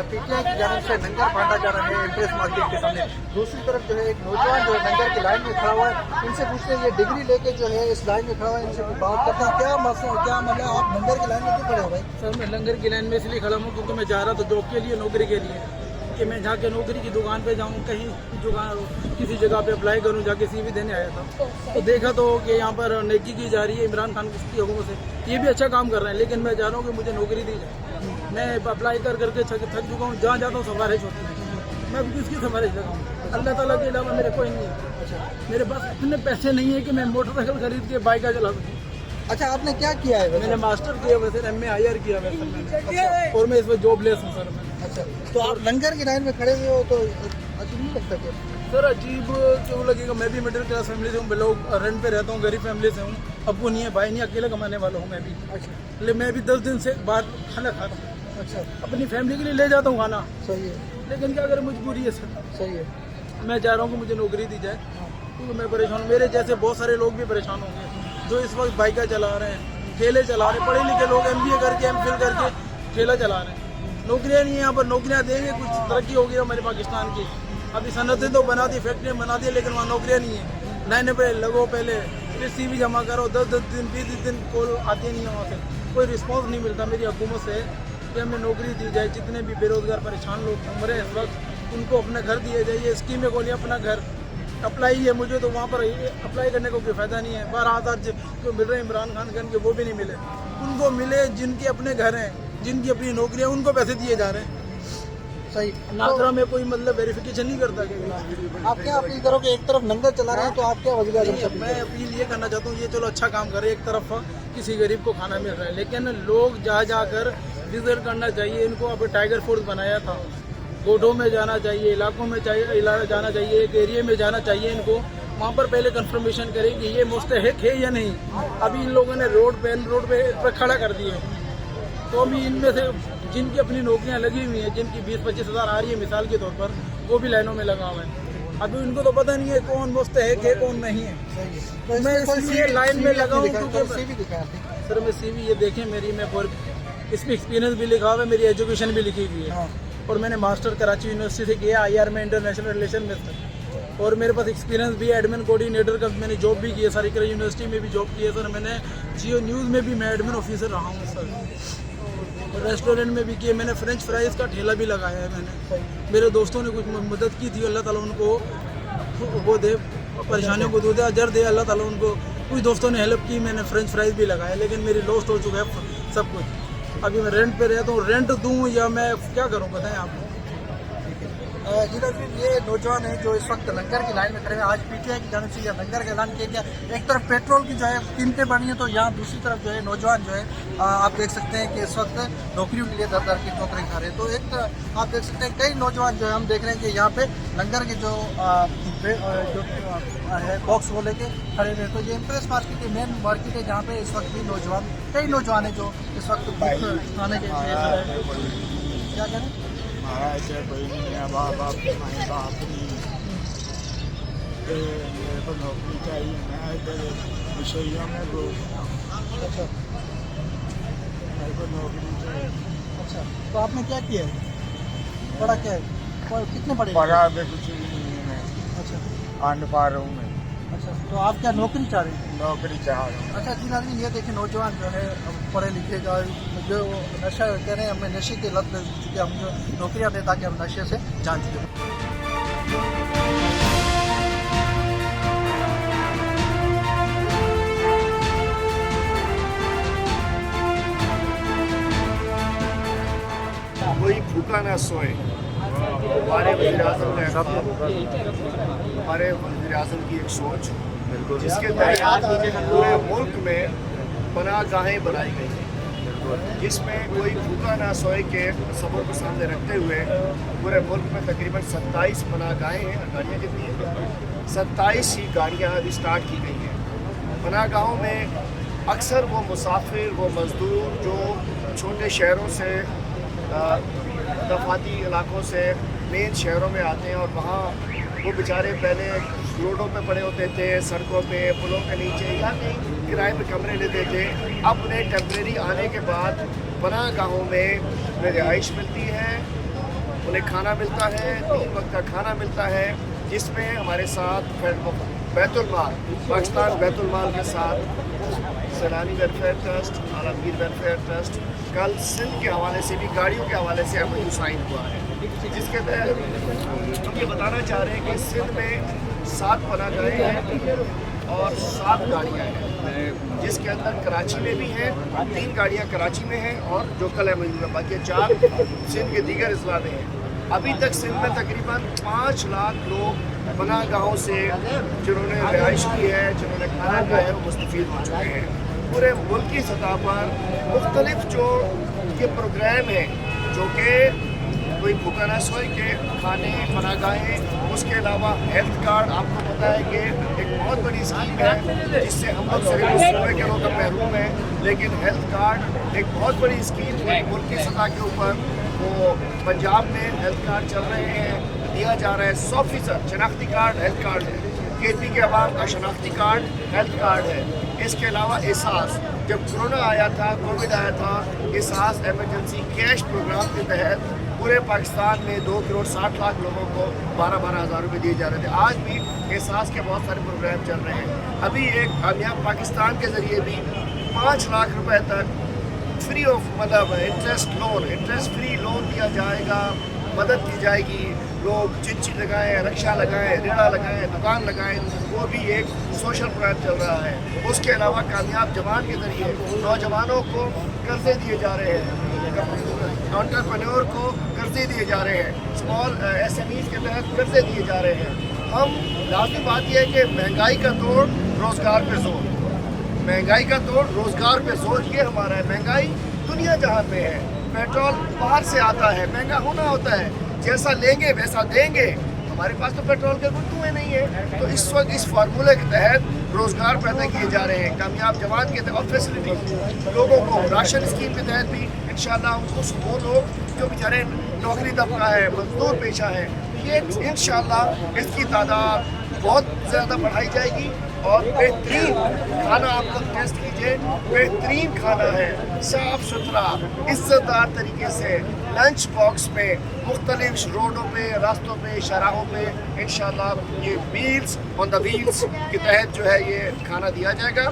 PTI की जानब से लंगर बांटा जा रहा है एम्प्रेस मार्केट के सामने। दूसरी तरफ जो है एक नौजवान जो है लंगर की लाइन में खड़ा हुआ है। इनसे पूछते हैं, ये डिग्री लेके जो है इस लाइन में खड़ा हुआ है, इनसे बात करते हैं क्या मसला, क्या मतलब आप लंगर की लाइन में क्यों खड़े हो भाई? सर मैं लंगर की लाइन में इसलिए खड़ा हूँ क्योंकि मैं जा रहा था जॉब के लिए, नौकरी के लिए, कि मैं जाके नौकरी की दुकान पे जाऊँ, कहीं दुकान किसी जगह पे अप्लाई करूँ, जाके सीवी देने आया था। तो देखा तो कि यहाँ पर नेकी की जा रही है इमरान खान की हुकूमत से। ये भी अच्छा काम कर रहे हैं, लेकिन मैं जा रहा हूँ कि मुझे नौकरी दी जाए। मैं अप्लाई कर करके थक चुका हूँ, जहाँ जाता हूँ सिफारिश होती है। मैं किसकी सिफारिश लगाऊँ? अल्लाह ताला के अलावा मेरे कोई नहीं है। अच्छा, मेरे पास इतने पैसे नहीं है कि मैं मोटरसाइकिल खरीद के बाइक चला सकूँ। अच्छा, आपने क्या किया है? मैंने मास्टर किया हुआ सर, MA IR किया हुआ सर मैंने, और मैं इसमें जॉबलेस हूँ सर मैं। अच्छा, तो आप लंगर की लाइन में खड़े हुए हो तो अजीब नहीं लगता क्या? सर अजीब क्यों लगेगा? मैं भी मिडिल क्लास फैमिली से हूँ, लोग रेंट पे रहता हूँ, गरीब फैमिली से हूँ, अब्बू नहीं है, भाई नहीं, अकेले कमाने वाला हूँ मैं भी। अच्छा, लेकिन मैं भी 10 दिन से बाद खाना खाता हूँ। अच्छा, अपनी फैमिली के लिए ले जाता हूँ खाना, सही है, लेकिन क्या करें, मजबूरी है सर। सही है। मैं चाह रहा हूँ कि मुझे नौकरी दी जाए, क्योंकि मैं परेशान हूँ। मेरे जैसे बहुत सारे लोग भी परेशान होंगे जो इस वक्त बाइका चला रहे हैं, ठेले चला रहे हैं, पढ़े लिखे लोग MBA करके MPhil करके ठेला चला रहे हैं। नौकरियाँ नहीं है यहाँ पर, नौकरियाँ देंगे कुछ तरक्की होगी हमारे पाकिस्तान की। अभी सनतें तो बना दी, फैक्ट्रियाँ बना दी, लेकिन वहाँ नौकरियाँ नहीं है। नए पे लगो, पहले फिर CV जमा करो, 10 दिन 20 दिन कॉल आती नहीं है, वहाँ से कोई रिस्पॉन्स नहीं मिलता मेरी हुकूमत से कि हमें नौकरी दी जाए। जितने भी बेरोजगार परेशान लोग घूम रहे हैं इस वक्त, उनको अपना घर दिए जाइए, स्कीमें खोलिए, अपना घर अप्लाई है। मुझे तो वहाँ पर अप्लाई करने को कोई फ़ायदा नहीं है। 12,000 जो मिल रहे हैं इमरान खान के, वो भी नहीं मिले। उनको मिले जिनके अपने घर हैं, जिनकी अपनी नौकरियाँ, उनको पैसे दिए जा रहे हैं। सही, नाजरा में कोई मतलब वेरिफिकेशन नहीं करता कि आप क्या अपील करोगे? एक तरफ लंगर चला रहे हैं तो आप क्या वजह? मैं अपील ये करना चाहता हूँ, ये चलो अच्छा काम कर रहे हैं, एक तरफ किसी गरीब को खाना मिल रहा है, लेकिन लोग जा जाकर विजिट करना चाहिए इनको। अब टाइगर फोर्स बनाया था, गोडों में जाना चाहिए, इलाकों में जाना चाहिए, एक एरिया में जाना चाहिए इनको। वहाँ पर पहले कंफर्मेशन करें कि ये मुस्तहिक है या नहीं। अभी इन लोगों ने रोड पे खड़ा कर दिए, तो अभी इनमें से जिनकी अपनी नौकरियां लगी हुई हैं, जिनकी 20-25 हज़ार आ रही है मिसाल के तौर पर, वो भी लाइनों में लगा हुआ है। अभी उनको तो पता नहीं है कौन मुस्तहिक है कौन नहीं है। मैं इसलिए लाइन में लगा हूँ क्योंकि सर मैं CV ये देखें मेरी, मैं इसमें एक्सपीरियंस भी लिखा हुआ है, मेरी एजुकेशन भी लिखी हुई है, और मैंने मास्टर कराची यूनिवर्सिटी से किया, IR में इंटरनेशनल रिलेशन में, और मेरे पास एक्सपीरियंस भी है एडमिन कोऑर्डिनेटर का। मैंने जॉब भी की है, सारी यूनिवर्सिटी में भी जॉब की है सर। मैंने जियो न्यूज़ में भी मैं एडमिन ऑफिसर रहा हूँ सर, और रेस्टोरेंट में भी किए। मैंने फ्रेंच फ्राइज़ का ठेला भी लगाया है मैंने। मेरे दोस्तों ने कुछ मदद की थी, अल्लाह ताला उनको वो दे, परेशानियों को दूर दे, अजर दे अल्लाह ताला उनको। कुछ दोस्तों ने हेल्प की, मैंने फ्रेंच फ्राइज़ भी लगाया, लेकिन मेरी लॉस्ट हो चुका है सब कुछ। अभी मैं रेंट पे रहता हूँ, रेंट दूँ या मैं क्या करूँ बताएं आप। जी नाज़रीन, ये नौजवान है जो इस वक्त लंगर की लाइन में खड़े हैं। आज PTI की जानब से यह लंगर का ऐलान किया गया। एक तरफ पेट्रोल की जो है कीमतें बढ़ी हैं, तो यहाँ दूसरी तरफ जो है नौजवान जो है आप देख सकते हैं कि इस वक्त नौकरियों के लिए दर की नौकरी खा रहे हैं। तो एक तरफ आप देख सकते हैं कई नौजवान जो है, हम देख रहे हैं कि यहाँ पे लंगर के जो है बॉक्स वो लेके खड़े हुए। तो ये एम्प्रेस मार्केट की मेन मार्केट है, जहाँ पे इस वक्त भी कई नौजवान है जो इस वक्त खाने के क्या करें। ऐसे कोई नहीं है, बाप नहीं, मेरे को नौकरी चाहिए। मैं इधर विषयों में अच्छा, मेरे को नौकरी चाहिए। अच्छा, तो आपने क्या किया है? पढ़ा क्या है? कितने पढ़े? पढ़ा भी कुछ नहीं है मैं। अच्छा, अनपढ़ हूँ मैं। अच्छा, तो आप क्या नौकरी चाह रहे हैं? नौकरी चाह रहा हूँ। अच्छा जी नाज़रीन, ये देखिए नौजवान जो है पढ़े लिखे का जो नशा कह रहे हैं, हमें नशे की लत लग चुकी है, हम जो नौकरियाँ दें ताकि हम नशे से जान सकें। कोई भूखा ना सोए। हमारे वज़ीर-ए-आज़म ने हमारे वज़ीर-ए-आज़म की एक सोच, जिसके तहत पूरे मुल्क में पनाहगाहें बनाई गई हैं, जिसमें कोई भूखा ना सोए के सबक को सामने रखते हुए पूरे मुल्क में तकरीबन 27 पनाहगाहें हैं। गाड़ियाँ कितनी हैं? 27 ही गाड़ियाँ स्टार्ट की गई हैं। पनाहगाहों में अक्सर वो मुसाफिर, वो मज़दूर जो छोटे शहरों से, दफाती इलाकों से मेन शहरों में आते हैं, और वहाँ वो बेचारे पहले रोडों पे पड़े होते थे, सड़कों पे, पुलों के नीचे, या कहीं किराए पे कमरे लेते थे। अब उन्हें टेम्परेरी आने के बाद पनाहगाहों में रिहाइश मिलती है, उन्हें खाना मिलता है, 3 वक्त का खाना मिलता है, जिसमें हमारे साथ बैतुल माल, पाकिस्तान बैतुल माल के साथ सैलानी welfare trust, Alamgir welfare trust, कल सिंध के हवाले से भी गाड़ियों के हवाले से MOU साइन हुआ है, जिसके तहत हम ये बताना चाह रहे हैं कि सिंध में 7 पनाहगाहें हैं और 7 गाड़ियाँ हैं, जिसके अंदर कराची में भी हैं, 3 गाड़ियाँ कराची में हैं और जो कल MOU है, बाकी 4 सिंध के दीगर अजला में हैं। अभी तक सिंध में तकरीबन 5 लाख लोग पनाहगाहों से जिन्होंने रिहाइश की है, जिन्होंने खाना खाया है, वो मुस्तफ़ीद हो चुके हैं। पूरे मुल्क की सतह पर मुख्तलिफ जो ये प्रोग्राम है, जो कि कोई भूखा न सोए के खाने, पनाहगाहें, उसके अलावा हेल्थ कार्ड, आपको पता है कि एक बहुत बड़ी स्कीम है जिससे हम लोग सिर्फ उस सूबे के लोग महरूम हैं, लेकिन हेल्थ कार्ड एक बहुत बड़ी स्कीम है मुल्क की सतह के ऊपर। वो पंजाब में हेल्थ कार्ड चल रहे हैं, दिया जा रहा है 100% शनाख्ती कार्ड हेल्थ कार्ड है, KP के अवाम का शनाख्ती कार्ड हेल्थ कार्ड है। इसके अलावा एहसास, जब कोरोना आया था, कोविड आया था, एहसास एमरजेंसी कैश प्रोग्राम के तहत पूरे पाकिस्तान में 2 करोड़ 60 लाख लोगों को 12-12 हज़ार रुपये दिए जा रहे थे। आज भी एहसास के बहुत सारे प्रोग्राम चल रहे हैं। अभी एक कामयाब पाकिस्तान के ज़रिए भी 5 लाख रुपए तक फ्री ऑफ मतलब इंटरेस्ट फ्री लोन दिया जाएगा, मदद की जाएगी। लोग चिंची लगाएं, रक्षा लगाएं, रेड़ा लगाएं, दुकान लगाएं, वो भी एक सोशल प्रोग्राम चल रहा है। उसके अलावा कामयाब जवान के ज़रिए नौजवानों को कर्जे दिए जा रहे हैं, एंटरप्रेन्योर को कर्जे दिए जा रहे हैं, स्मॉल SMEs के तहत कर्जे दिए जा रहे हैं। हम लाजमी बात यह है कि महंगाई का तोड़ रोज़गार पे जोर, महंगाई का तोड़ रोज़गार पे जोर, ये हमारा है। महंगाई दुनिया जहाँ पे है, पेट्रोल बाहर से आता है, महंगा होना होता है, जैसा लेंगे वैसा देंगे। हमारे पास तो पेट्रोल के गुंतुए नहीं है, तो इस वक्त इस फार्मूले के तहत रोज़गार पैदा किए जा रहे हैं कामयाब जवान के तहत। और फैसिलिटी लोगों को राशन स्कीम के तहत भी इंशाल्लाह उनको वो लोग जो बेचारे नौकरी तबका है, मजदूर पेशा है, ये इंशाल्लाह इसकी तादाद बहुत ज़्यादा बढ़ाई जाएगी। और बेहतरीन खाना आप लोग टेस्ट कीजिए, बेहतरीन खाना है, साफ़ सुथरा इज़्ज़तदार तरीके से लंच बॉक्स में मुख्तलिफ रोडों पे, रास्तों पे, शराहों पे इंशाल्लाह ये मील्स ऑन द व्हील्स के तहत जो है ये खाना दिया जाएगा।